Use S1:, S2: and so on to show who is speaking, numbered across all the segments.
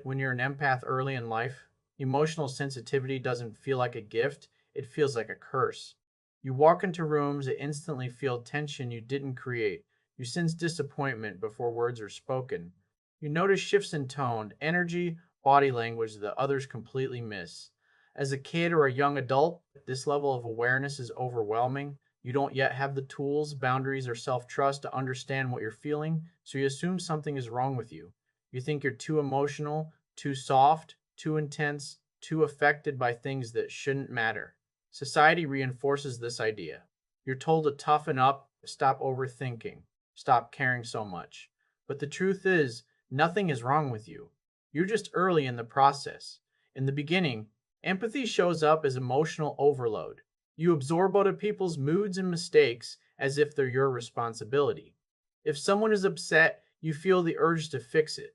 S1: when you're an empath early in life, emotional sensitivity doesn't feel like a gift, it feels like a curse. You walk into rooms that instantly feel tension you didn't create. You sense disappointment before words are spoken. You notice shifts in tone, energy, body language that others completely miss. As a kid or a young adult, this level of awareness is overwhelming. You don't yet have the tools, boundaries, or self trust to understand what you're feeling, so you assume something is wrong with you. You think you're too emotional, too soft, too intense, too affected by things that shouldn't matter. Society reinforces this idea. You're told to toughen up, stop overthinking, stop caring so much. But the truth is, nothing is wrong with you. You're just early in the process. In the beginning, empathy shows up as emotional overload. You absorb other people's moods and mistakes as if they're your responsibility. If someone is upset, you feel the urge to fix it.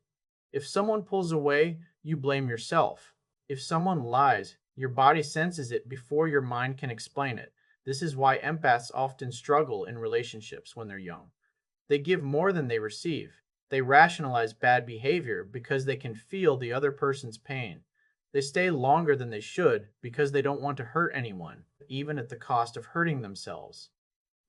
S1: If someone pulls away, you blame yourself. If someone lies, your body senses it before your mind can explain it. This is why empaths often struggle in relationships when they're young. They give more than they receive. They rationalize bad behavior because they can feel the other person's pain. They stay longer than they should because they don't want to hurt anyone, even at the cost of hurting themselves.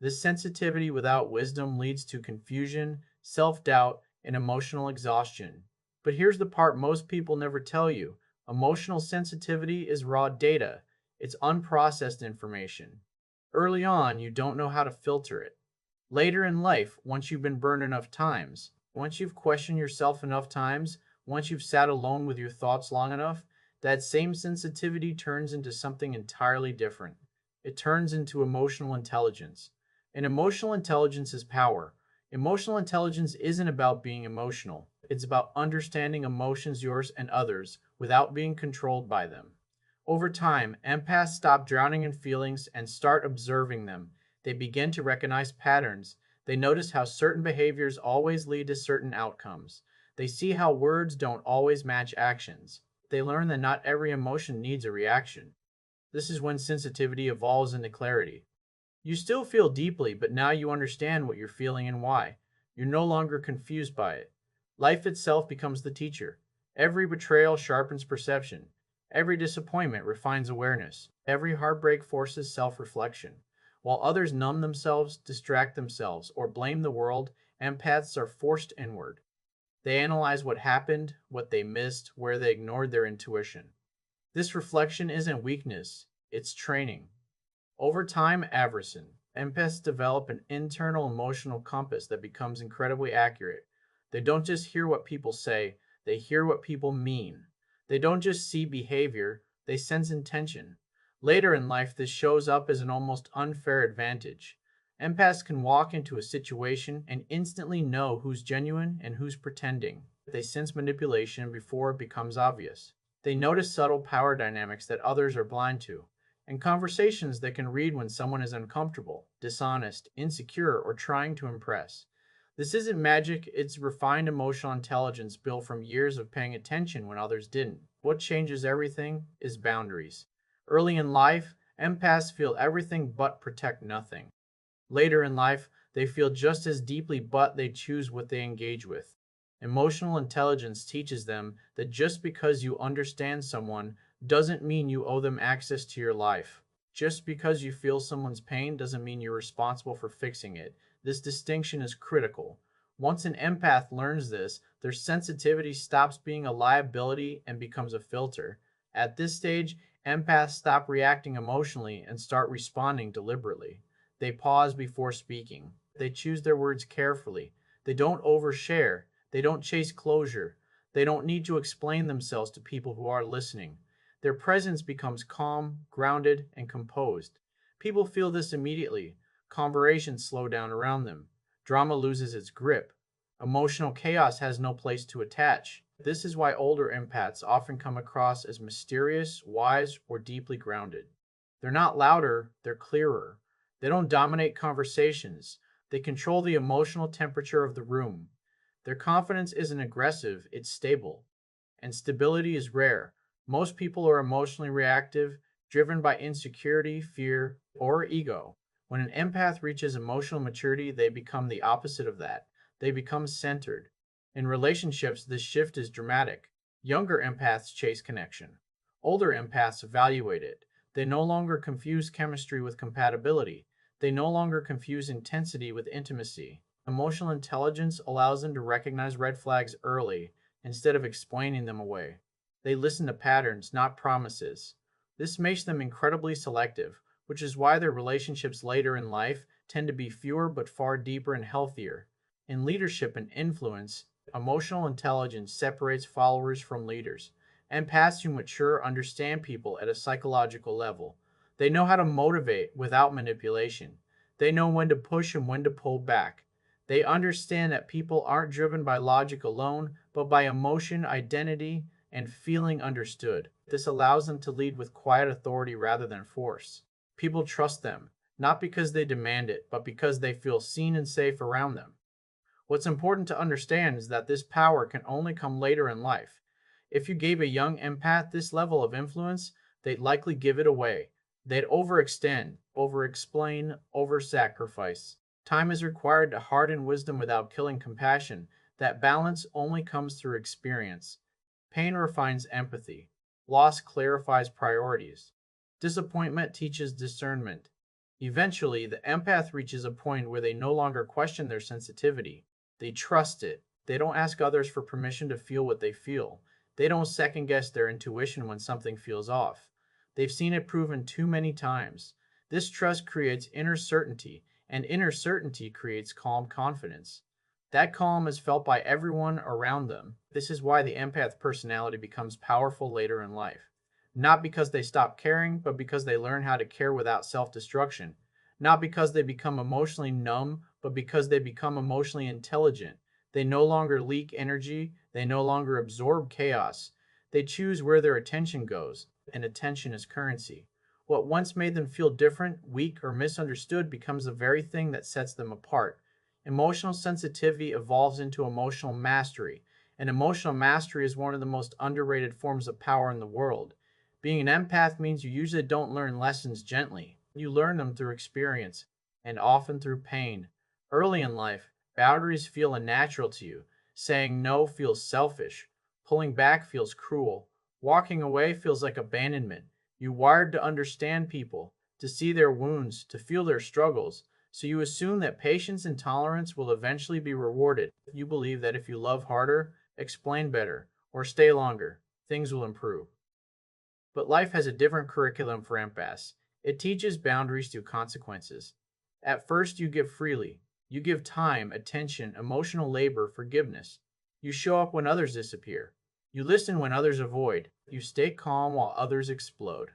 S1: This sensitivity without wisdom leads to confusion, self doubt, and emotional exhaustion. But here's the part most people never tell you: emotional sensitivity is raw data, it's unprocessed information. Early on, you don't know how to filter it. Later in life, once you've been burned enough times, once you've questioned yourself enough times, once you've sat alone with your thoughts long enough, that same sensitivity turns into something entirely different. It turns into emotional intelligence. And emotional intelligence is power. Emotional intelligence isn't about being emotional, it's about understanding emotions, yours and others, without being controlled by them. Over time, empaths stop drowning in feelings and start observing them. They begin to recognize patterns. They notice how certain behaviors always lead to certain outcomes. They see how words don't always match actions. They learn that not every emotion needs a reaction. This is when sensitivity evolves into clarity. You still feel deeply, but now you understand what you're feeling and why. You're no longer confused by it. Life itself becomes the teacher. Every betrayal sharpens perception. Every disappointment refines awareness. Every heartbreak forces self reflection. While others numb themselves, distract themselves, or blame the world, empaths are forced inward. They analyze what happened, what they missed, where they ignored their intuition. This reflection isn't weakness, it's training. Over time, Averson, empaths develop an internal emotional compass that becomes incredibly accurate. They don't just hear what people say, they hear what people mean. They don't just see behavior, they sense intention. Later in life, this shows up as an almost unfair advantage. Empaths can walk into a situation and instantly know who's genuine and who's pretending. They sense manipulation before it becomes obvious. They notice subtle power dynamics that others are blind to, and conversations that can read when someone is uncomfortable, dishonest, insecure, or trying to impress. This isn't magic, it's refined emotional intelligence built from years of paying attention when others didn't. What changes everything is boundaries. Early in life, empaths feel everything but protect nothing. Later in life, they feel just as deeply, but they choose what they engage with. Emotional intelligence teaches them that just because you understand someone doesn't mean you owe them access to your life. Just because you feel someone's pain doesn't mean you're responsible for fixing it. This distinction is critical. Once an empath learns this, their sensitivity stops being a liability and becomes a filter. At this stage, empaths stop reacting emotionally and start responding deliberately. They pause before speaking. They choose their words carefully. They don't overshare. They don't chase closure. They don't need to explain themselves to people who are listening. Their presence becomes calm, grounded, and composed. People feel this immediately. Conversations slow down around them. Drama loses its grip. Emotional chaos has no place to attach. This is why older empaths often come across as mysterious, wise, or deeply grounded. They're not louder, they're clearer. They don't dominate conversations. They control the emotional temperature of the room. Their confidence isn't aggressive, it's stable. And stability is rare. Most people are emotionally reactive, driven by insecurity, fear, or ego. When an empath reaches emotional maturity, they become the opposite of that. They become centered. In relationships, this shift is dramatic. Younger empaths chase connection. Older empaths evaluate it. They no longer confuse chemistry with compatibility. They no longer confuse intensity with intimacy. Emotional intelligence allows them to recognize red flags early instead of explaining them away. They listen to patterns, not promises. This makes them incredibly selective, which is why their relationships later in life tend to be fewer but far deeper and healthier. In leadership and influence, emotional intelligence separates followers from leaders. Empaths who mature understand people at a psychological level. They know how to motivate without manipulation. They know when to push and when to pull back. They understand that people aren't driven by logic alone, but by emotion, identity, and feeling understood. This allows them to lead with quiet authority rather than force. People trust them, not because they demand it, but because they feel seen and safe around them. What's important to understand is that this power can only come later in life. If you gave a young empath this level of influence, they'd likely give it away. They'd overextend, overexplain, oversacrifice. Time is required to harden wisdom without killing compassion. That balance only comes through experience. Pain refines empathy. Loss clarifies priorities. Disappointment teaches discernment. Eventually, the empath reaches a point where they no longer question their sensitivity. They trust it. They don't ask others for permission to feel what they feel. They don't second guess their intuition when something feels off. They've seen it proven too many times. This trust creates inner certainty, and inner certainty creates calm confidence. That calm is felt by everyone around them. This is why the empath personality becomes powerful later in life. Not because they stop caring, but because they learn how to care without self destruction. Not because they become emotionally numb, but because they become emotionally intelligent. They no longer leak energy, they no longer absorb chaos. They choose where their attention goes, and attention is currency. What once made them feel different, weak, or misunderstood becomes the very thing that sets them apart. Emotional sensitivity evolves into emotional mastery, and emotional mastery is one of the most underrated forms of power in the world. Being an empath means you usually don't learn lessons gently. You learn them through experience, and often through pain. Early in life, boundaries feel unnatural to you. Saying no feels selfish. Pulling back feels cruel. Walking away feels like abandonment. You're wired to understand people, to see their wounds, to feel their struggles. So you assume that patience and tolerance will eventually be rewarded. You believe that if you love harder, explain better, or stay longer, things will improve. But life has a different curriculum for empaths. It teaches boundaries through consequences. At first, you give freely. You give time, attention, emotional labor, forgiveness. You show up when others disappear. You listen when others avoid. You stay calm while others explode.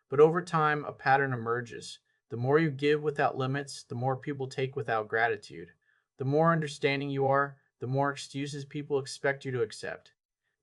S1: But over time, a pattern emerges. The more you give without limits, the more people take without gratitude. The more understanding you are, the more excuses people expect you to accept.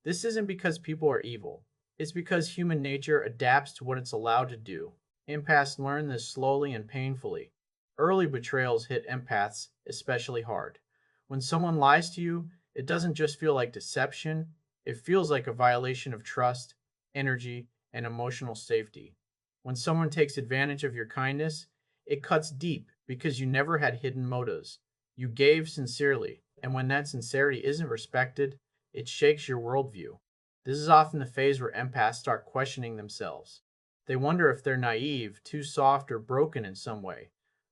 S1: This isn't because people are evil. It's because human nature adapts to what it's allowed to do. Empaths learn this slowly and painfully. Early betrayals hit empaths especially hard. When someone lies to you, it doesn't just feel like deception, it feels like a violation of trust, energy, and emotional safety. When someone takes advantage of your kindness, it cuts deep because you never had hidden motives. You gave sincerely, and when that sincerity isn't respected, it shakes your worldview. This is often the phase where empaths start questioning themselves. They wonder if they're naive, too soft, or broken in some way.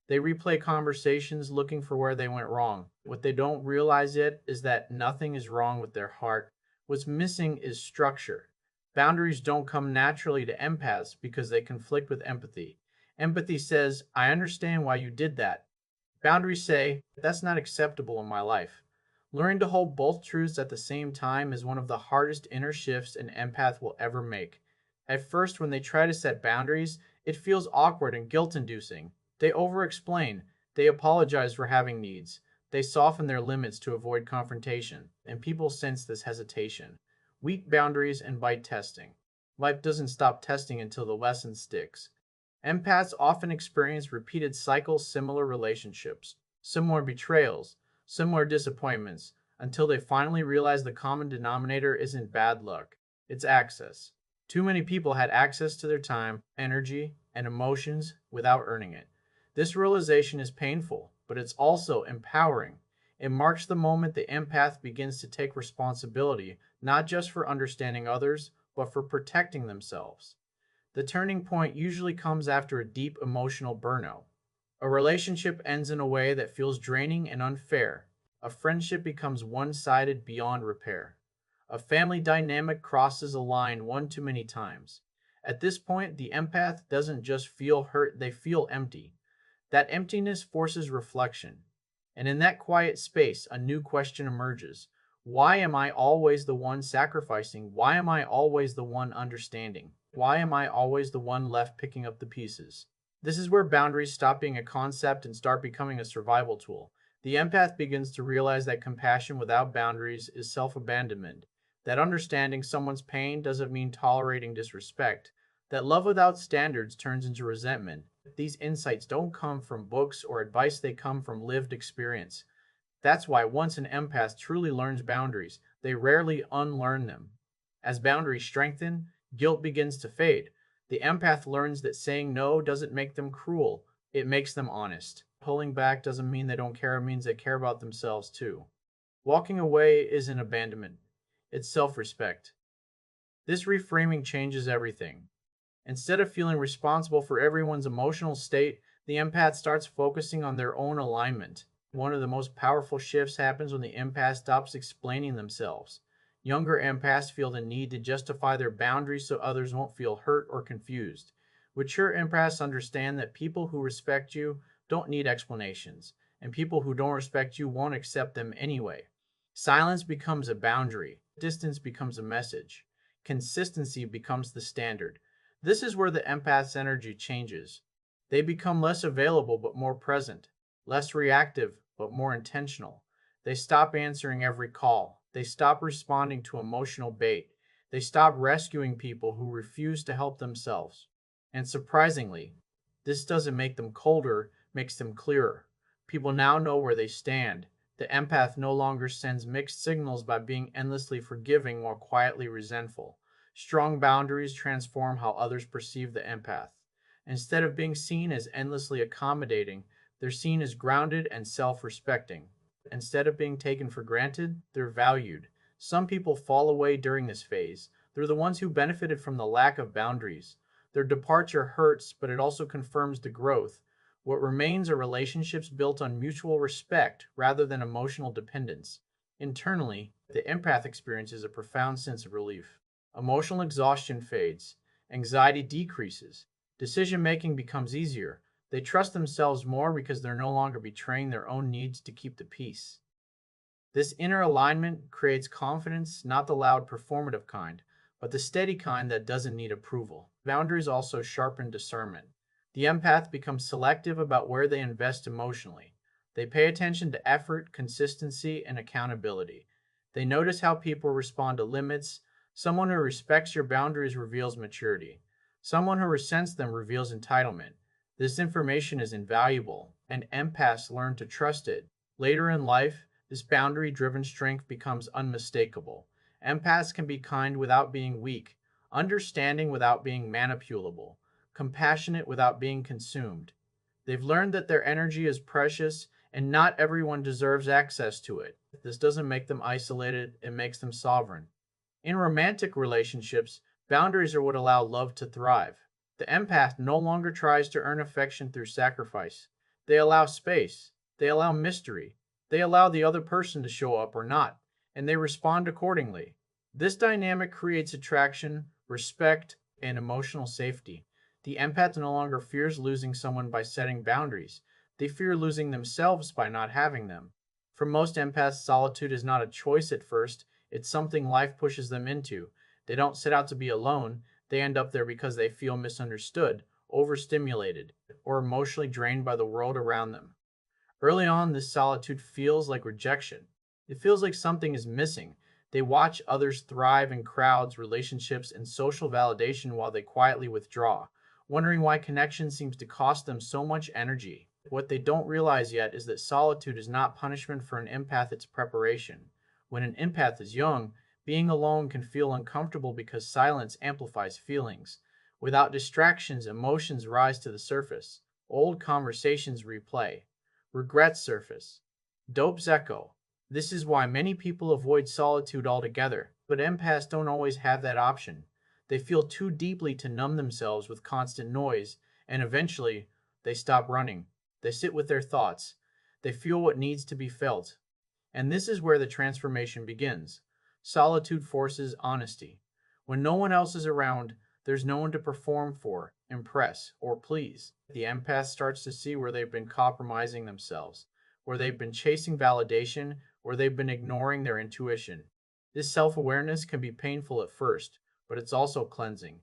S1: They replay conversations looking for where they went wrong. What they don't realize yet is that nothing is wrong with their heart. What's missing is structure. Boundaries don't come naturally to empaths because they conflict with empathy. Empathy says, I understand why you did that. Boundaries say, that's not acceptable in my life. Learning to hold both truths at the same time is one of the hardest inner shifts an empath will ever make. At first, when they try to set boundaries, it feels awkward and guilt inducing. They over explain, they apologize for having needs, they soften their limits to avoid confrontation, and people sense this hesitation. Weak boundaries invite testing. Life doesn't stop testing until the lesson sticks. Empaths often experience repeated cycles, similar relationships, similar betrayals, similar disappointments, until they finally realize the common denominator isn't bad luck, it's access. Too many people had access to their time, energy, and emotions without earning it. This realization is painful, but it's also empowering. It marks the moment the empath begins to take responsibility, not just for understanding others, but for protecting themselves. The turning point usually comes after a deep emotional burnout. A relationship ends in a way that feels draining and unfair. A friendship becomes one sided beyond repair. A family dynamic crosses a line one too many times. At this point, the empath doesn't just feel hurt, they feel empty. That emptiness forces reflection. And in that quiet space, a new question emerges. Why am I always the one sacrificing? Why am I always the one understanding? Why am I always the one left picking up the pieces? This is where boundaries stop being a concept and start becoming a survival tool. The empath begins to realize that compassion without boundaries is self abandonment, that understanding someone's pain doesn't mean tolerating disrespect, that love without standards turns into resentment. These insights don't come from books or advice, they come from lived experience. That's why once an empath truly learns boundaries, they rarely unlearn them. As boundaries strengthen, guilt begins to fade. The empath learns that saying no doesn't make them cruel, it makes them honest. Pulling back doesn't mean they don't care, it means they care about themselves too. Walking away isn't abandonment, it's self respect. This reframing changes everything. Instead of feeling responsible for everyone's emotional state, the empath starts focusing on their own alignment. One of the most powerful shifts happens when the empath stops explaining themselves. Younger empaths feel the need to justify their boundaries so others won't feel hurt or confused. Mature empaths understand that people who respect you don't need explanations, and people who don't respect you won't accept them anyway. Silence becomes a boundary, distance becomes a message, consistency becomes the standard. This is where the empath's energy changes. They become less available but more present, less reactive but more intentional. They stop answering every call. They stop responding to emotional bait. They stop rescuing people who refuse to help themselves. And surprisingly, this doesn't make them colder, makes them clearer. People now know where they stand. The empath no longer sends mixed signals by being endlessly forgiving or quietly resentful. Strong boundaries transform how others perceive the empath. Instead of being seen as endlessly accommodating, they're seen as grounded and self respecting. Instead of being taken for granted, they're valued. Some people fall away during this phase. They're the ones who benefited from the lack of boundaries. Their departure hurts, but it also confirms the growth. What remains are relationships built on mutual respect rather than emotional dependence. Internally, the empath experiences a profound sense of relief. Emotional exhaustion fades, anxiety decreases, decision making becomes easier. They trust themselves more because they're no longer betraying their own needs to keep the peace. This inner alignment creates confidence, not the loud performative kind, but the steady kind that doesn't need approval. Boundaries also sharpen discernment. The empath becomes selective about where they invest emotionally. They pay attention to effort, consistency, and accountability. They notice how people respond to limits. Someone who respects your boundaries reveals maturity. Someone who resents them reveals entitlement. This information is invaluable, and empaths learn to trust it. Later in life, this boundary driven strength becomes unmistakable. Empaths can be kind without being weak, understanding without being manipulable, compassionate without being consumed. They've learned that their energy is precious and not everyone deserves access to it. This doesn't make them isolated, it makes them sovereign. In romantic relationships, boundaries are what allow love to thrive. The empath no longer tries to earn affection through sacrifice. They allow space, they allow mystery, they allow the other person to show up or not, and they respond accordingly. This dynamic creates attraction, respect, and emotional safety. The empath no longer fears losing someone by setting boundaries. They fear losing themselves by not having them. For most empaths, solitude is not a choice at first, it's something life pushes them into. They don't set out to be alone, they end up there because they feel misunderstood, overstimulated, or emotionally drained by the world around them. Early on, this solitude feels like rejection. It feels like something is missing. They watch others thrive in crowds, relationships, and social validation while they quietly withdraw, wondering why connection seems to cost them so much energy. What they don't realize yet is that solitude is not punishment for an empath, it's preparation. When an empath is young, being alone can feel uncomfortable because silence amplifies feelings. Without distractions, emotions rise to the surface. Old conversations replay. Regrets surface. Dope's echo. This is why many people avoid solitude altogether, but empaths don't always have that option. They feel too deeply to numb themselves with constant noise, and eventually, they stop running. They sit with their thoughts. They feel what needs to be felt. And this is where the transformation begins. Solitude forces honesty. When no one else is around, there's no one to perform for, impress, or please. The empath starts to see where they've been compromising themselves, where they've been chasing validation, where they've been ignoring their intuition. This self awareness can be painful at first, but it's also cleansing.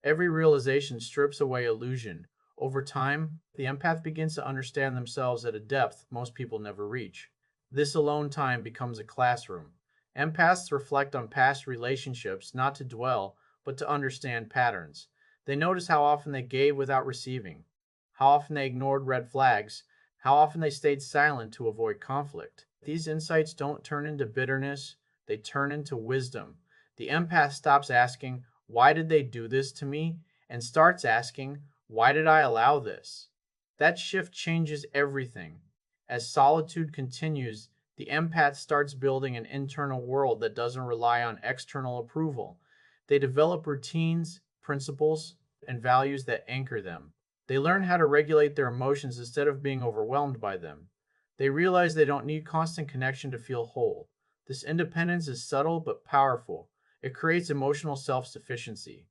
S1: Every realization strips away illusion. Over time, the empath begins to understand themselves at a depth most people never reach. This alone time becomes a classroom. Empaths reflect on past relationships not to dwell, but to understand patterns. They notice how often they gave without receiving, how often they ignored red flags, how often they stayed silent to avoid conflict. These insights don't turn into bitterness, they turn into wisdom. The empath stops asking, "Why did they do this to me?" and starts asking, "Why did I allow this?" That shift changes everything. As solitude continues, the empath starts building an internal world that doesn't rely on external approval. They develop routines, principles, and values that anchor them. They learn how to regulate their emotions instead of being overwhelmed by them. They realize they don't need constant connection to feel whole. This independence is subtle but powerful. It creates emotional self sufficiency.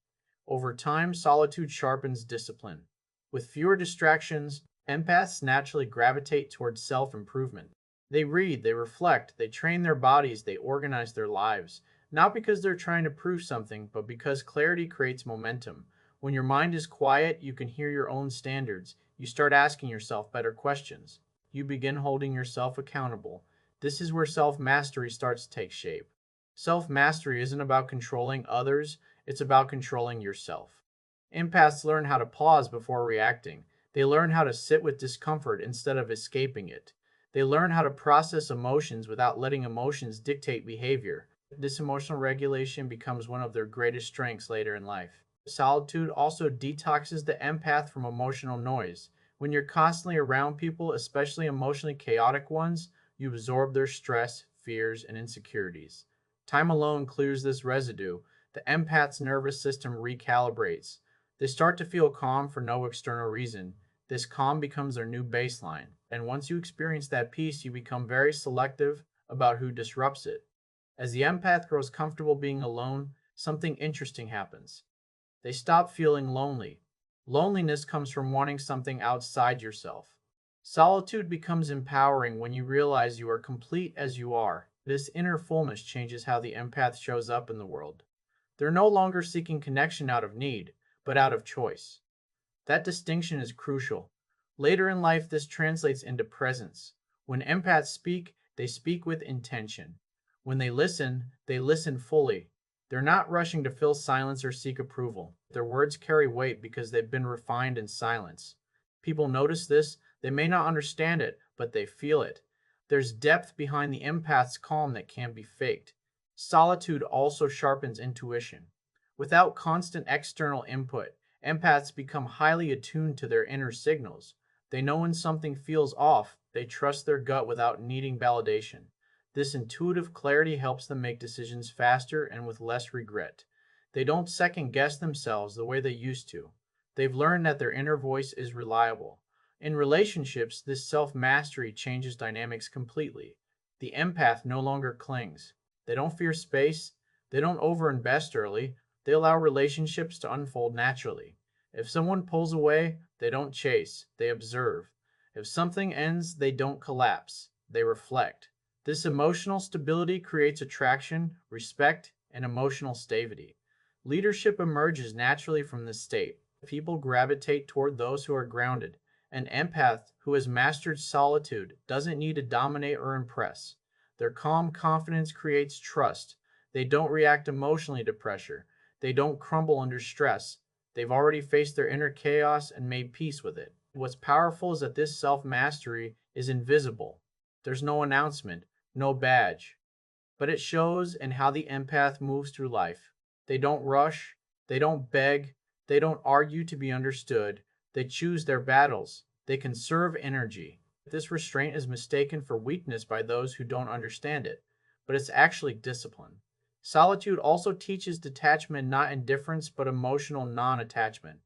S1: Over time, solitude sharpens discipline. With fewer distractions, empaths naturally gravitate towards self improvement. They read, they reflect, they train their bodies, they organize their lives. Not because they're trying to prove something, but because clarity creates momentum. When your mind is quiet, you can hear your own standards. You start asking yourself better questions. You begin holding yourself accountable. This is where self mastery starts to take shape. Self mastery isn't about controlling others, it's about controlling yourself. Empaths learn how to pause before reacting. They learn how to sit with discomfort instead of escaping it. They learn how to process emotions without letting emotions dictate behavior. This emotional regulation becomes one of their greatest strengths later in life. Solitude also detoxes the empath from emotional noise. When you're constantly around people, especially emotionally chaotic ones, you absorb their stress, fears, and insecurities. Time alone clears this residue. The empath's nervous system recalibrates. They start to feel calm for no external reason. This calm becomes their new baseline. And once you experience that peace, you become very selective about who disrupts it. As the empath grows comfortable being alone, something interesting happens. They stop feeling lonely. Loneliness comes from wanting something outside yourself. Solitude becomes empowering when you realize you are complete as you are. This inner fullness changes how the empath shows up in the world. They're no longer seeking connection out of need, but out of choice. That distinction is crucial. Later in life, this translates into presence. When empaths speak, they speak with intention. When they listen fully. They're not rushing to fill silence or seek approval. Their words carry weight because they've been refined in silence. People notice this, they may not understand it, but they feel it. There's depth behind the empath's calm that can't be faked. Solitude also sharpens intuition. Without constant external input, empaths become highly attuned to their inner signals. They know when something feels off, they trust their gut without needing validation. This intuitive clarity helps them make decisions faster and with less regret. They don't second guess themselves the way they used to. They've learned that their inner voice is reliable. In relationships, this self mastery changes dynamics completely. The empath no longer clings. They don't fear space. They don't overinvest early. They allow relationships to unfold naturally. If someone pulls away, they don't chase, they observe. If something ends, they don't collapse, they reflect. This emotional stability creates attraction, respect, and emotional stability. Leadership emerges naturally from this state. People gravitate toward those who are grounded. An empath who has mastered solitude doesn't need to dominate or impress. Their calm confidence creates trust. They don't react emotionally to pressure. They don't crumble under stress. They've already faced their inner chaos and made peace with it. What's powerful is that this self mastery is invisible. There's no announcement, no badge, but it shows in how the empath moves through life. They don't rush, they don't beg, they don't argue to be understood. They choose their battles, they conserve energy. This restraint is mistaken for weakness by those who don't understand it, but it's actually discipline. Solitude also teaches detachment, not indifference, but emotional non attachment.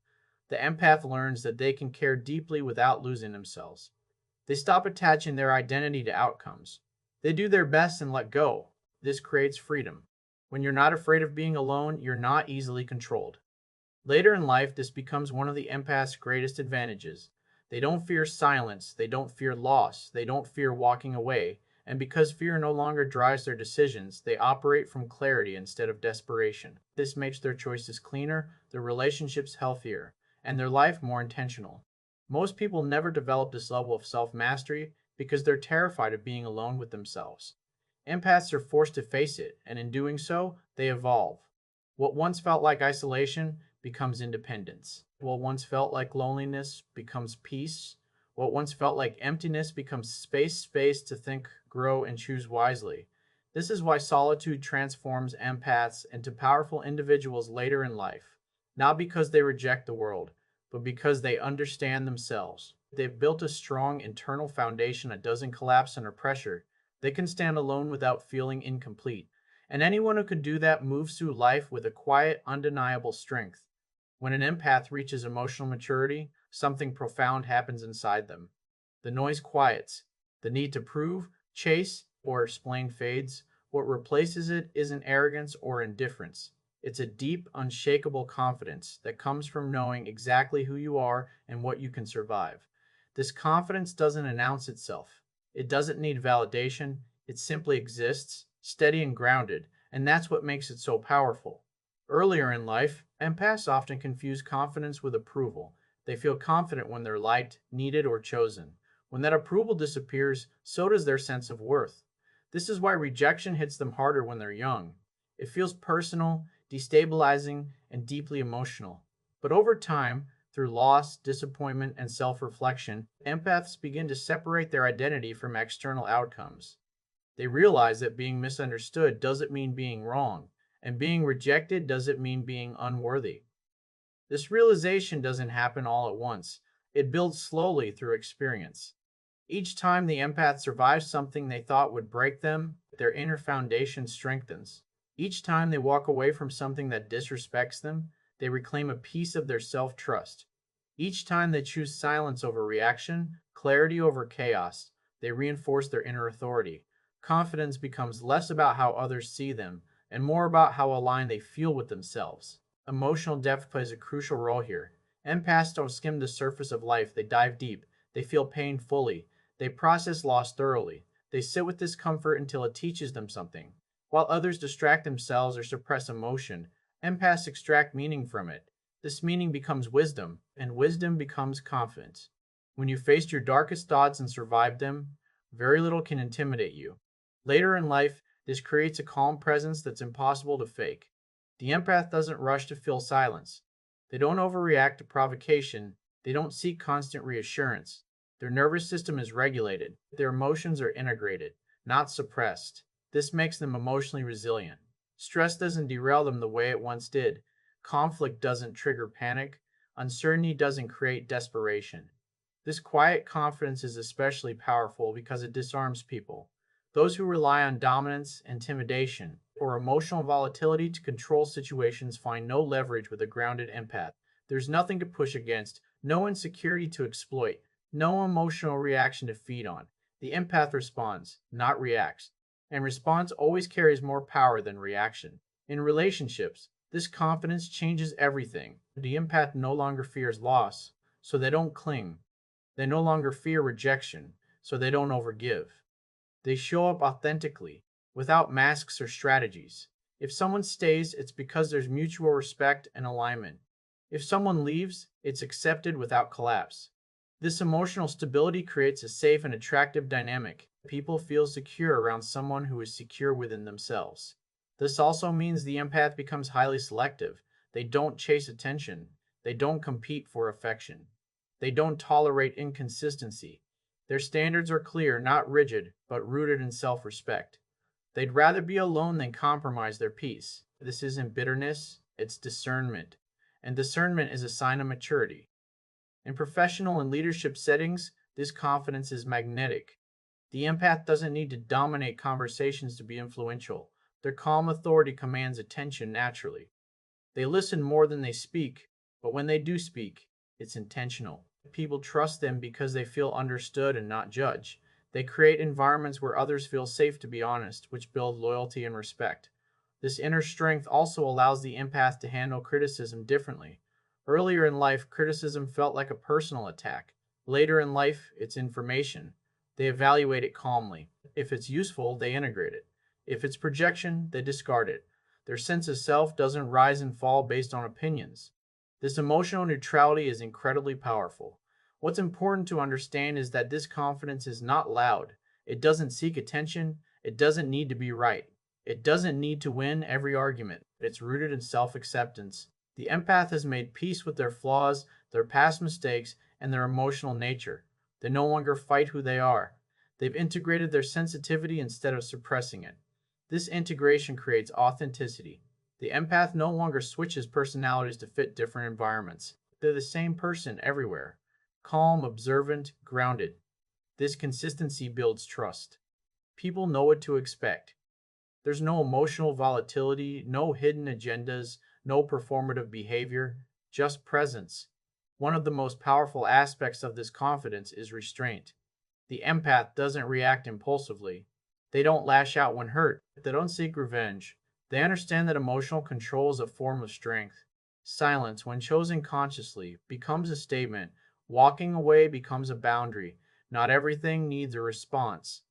S1: The empath learns that they can care deeply without losing themselves. They stop attaching their identity to outcomes. They do their best and let go. This creates freedom. When you're not afraid of being alone, you're not easily controlled. Later in life, this becomes one of the empath's greatest advantages. They don't fear silence, they don't fear loss, they don't fear walking away, and because fear no longer drives their decisions, they operate from clarity instead of desperation. This makes their choices cleaner, their relationships healthier, and their life more intentional. Most people never develop this level of self mastery because they're terrified of being alone with themselves. Empaths are forced to face it, and in doing so, they evolve. What once felt like isolation becomes independence. What once felt like loneliness becomes peace. What once felt like emptiness becomes space to think, grow, and choose wisely. This is why solitude transforms empaths into powerful individuals later in life, not because they reject the world, but because they understand themselves. They've built a strong internal foundation that doesn't collapse under pressure. They can stand alone without feeling incomplete. And anyone who can do that moves through life with a quiet, undeniable strength. When an empath reaches emotional maturity, something profound happens inside them. The noise quiets. The need to prove, chase, or explain fades. What replaces it isn't arrogance or indifference. It's a deep, unshakable confidence that comes from knowing exactly who you are and what you can survive. This confidence doesn't announce itself. It doesn't need validation. It simply exists, steady and grounded, and that's what makes it so powerful. Earlier in life, empaths often confuse confidence with approval. They feel confident when they're liked, needed, or chosen. When that approval disappears, so does their sense of worth. This is why rejection hits them harder when they're young. It feels personal, destabilizing, and deeply emotional. But over time, through loss, disappointment, and self reflection, empaths begin to separate their identity from external outcomes. They realize that being misunderstood doesn't mean being wrong, and being rejected doesn't mean being unworthy. This realization doesn't happen all at once. It builds slowly through experience. Each time the empath survives something they thought would break them, their inner foundation strengthens. Each time they walk away from something that disrespects them, they reclaim a piece of their self trust. Each time they choose silence over reaction, clarity over chaos, they reinforce their inner authority. Confidence becomes less about how others see them and more about how aligned they feel with themselves. Emotional depth plays a crucial role here. Empaths don't skim the surface of life, they dive deep. They feel pain fully. They process loss thoroughly. They sit with discomfort until it teaches them something. While others distract themselves or suppress emotion, empaths extract meaning from it. This meaning becomes wisdom, and wisdom becomes confidence. When you faced your darkest thoughts and survived them, very little can intimidate you. Later in life, this creates a calm presence that's impossible to fake. The empath doesn't rush to fill silence. They don't overreact to provocation. They don't seek constant reassurance. Their nervous system is regulated. Their emotions are integrated, not suppressed. This makes them emotionally resilient. Stress doesn't derail them the way it once did. Conflict doesn't trigger panic. Uncertainty doesn't create desperation. This quiet confidence is especially powerful because it disarms people. Those who rely on dominance, intimidation, or emotional volatility to control situations find no leverage with a grounded empath. There's nothing to push against, no insecurity to exploit, no emotional reaction to feed on. The empath responds, not reacts. And response always carries more power than reaction. In relationships, this confidence changes everything. The empath no longer fears loss, so they don't cling. They no longer fear rejection, so they don't overgive. They show up authentically, without masks or strategies. If someone stays, it's because there's mutual respect and alignment. If someone leaves, it's accepted without collapse. This emotional stability creates a safe and attractive dynamic. People feel secure around someone who is secure within themselves. This also means the empath becomes highly selective. They don't chase attention. They don't compete for affection. They don't tolerate inconsistency. Their standards are clear, not rigid, but rooted in self respect. They'd rather be alone than compromise their peace. This isn't bitterness, it's discernment. And discernment is a sign of maturity. In professional and leadership settings, This confidence is magnetic. The empath doesn't need to dominate conversations to be influential. Their calm authority commands attention naturally. They listen more than they speak, but when they do speak, it's intentional. People trust them because they feel understood and not judged. They create environments where others feel safe to be honest, which build loyalty and respect. This inner strength also allows the empath to handle criticism differently. Earlier in life, criticism felt like a personal attack. Later in life, it's information. They evaluate it calmly. If it's useful, they integrate it. If it's projection, they discard it. Their sense of self doesn't rise and fall based on opinions. This emotional neutrality is incredibly powerful. What's important to understand is that this confidence is not loud. It doesn't seek attention. It doesn't need to be right. It doesn't need to win every argument. It's rooted in self acceptance. The empath has made peace with their flaws, their past mistakes, and their emotional nature. They no longer fight who they are. They've integrated their sensitivity instead of suppressing it. This integration creates authenticity. The empath no longer switches personalities to fit different environments. They're the same person everywhere, calm, observant, grounded. This consistency builds trust. People know what to expect. There's no emotional volatility, no hidden agendas, no performative behavior, just presence. One of the most powerful aspects of this confidence is restraint. The empath doesn't react impulsively. They don't lash out when hurt. They don't seek revenge. They understand that emotional control is a form of strength. Silence, when chosen consciously, becomes a statement. Walking away becomes a boundary. Not everything needs a response.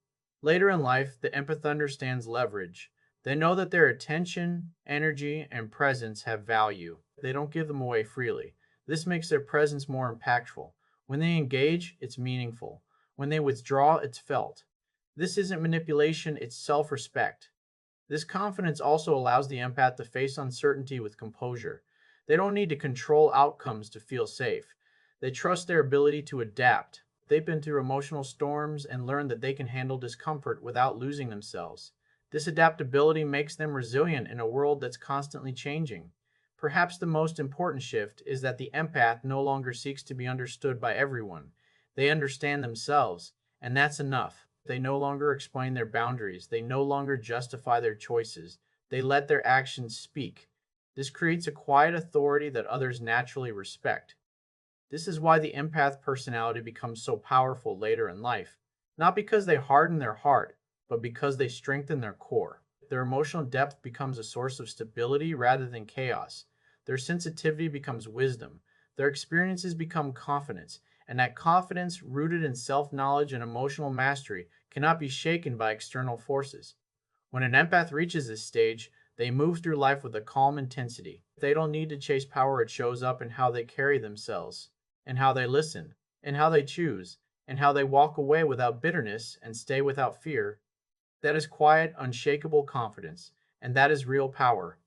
S1: Later in life, the empath understands leverage. They know that their attention, energy, and presence have value. They don't give them away freely. This makes their presence more impactful. When they engage, it's meaningful. When they withdraw, it's felt. This isn't manipulation, it's self respect. This confidence also allows the empath to face uncertainty with composure. They don't need to control outcomes to feel safe. They trust their ability to adapt. They've been through emotional storms and learned that they can handle discomfort without losing themselves. This adaptability makes them resilient in a world that's constantly changing. Perhaps the most important shift is that the empath no longer seeks to be understood by everyone. They understand themselves, and that's enough. They no longer explain their boundaries. They no longer justify their choices. They let their actions speak. This creates a quiet authority that others naturally respect. This is why the empath personality becomes so powerful later in life. Not because they harden their heart, but because they strengthen their core. Their emotional depth becomes a source of stability rather than chaos. Their sensitivity becomes wisdom. Their experiences become confidence. And that confidence, rooted in self knowledge and emotional mastery, cannot be shaken by external forces. When an empath reaches this stage, they move through life with a calm intensity. They don't need to chase power, it shows up in how they carry themselves, and how they listen, and how they choose, and how they walk away without bitterness and stay without fear. That is quiet, unshakable confidence, and that is real power.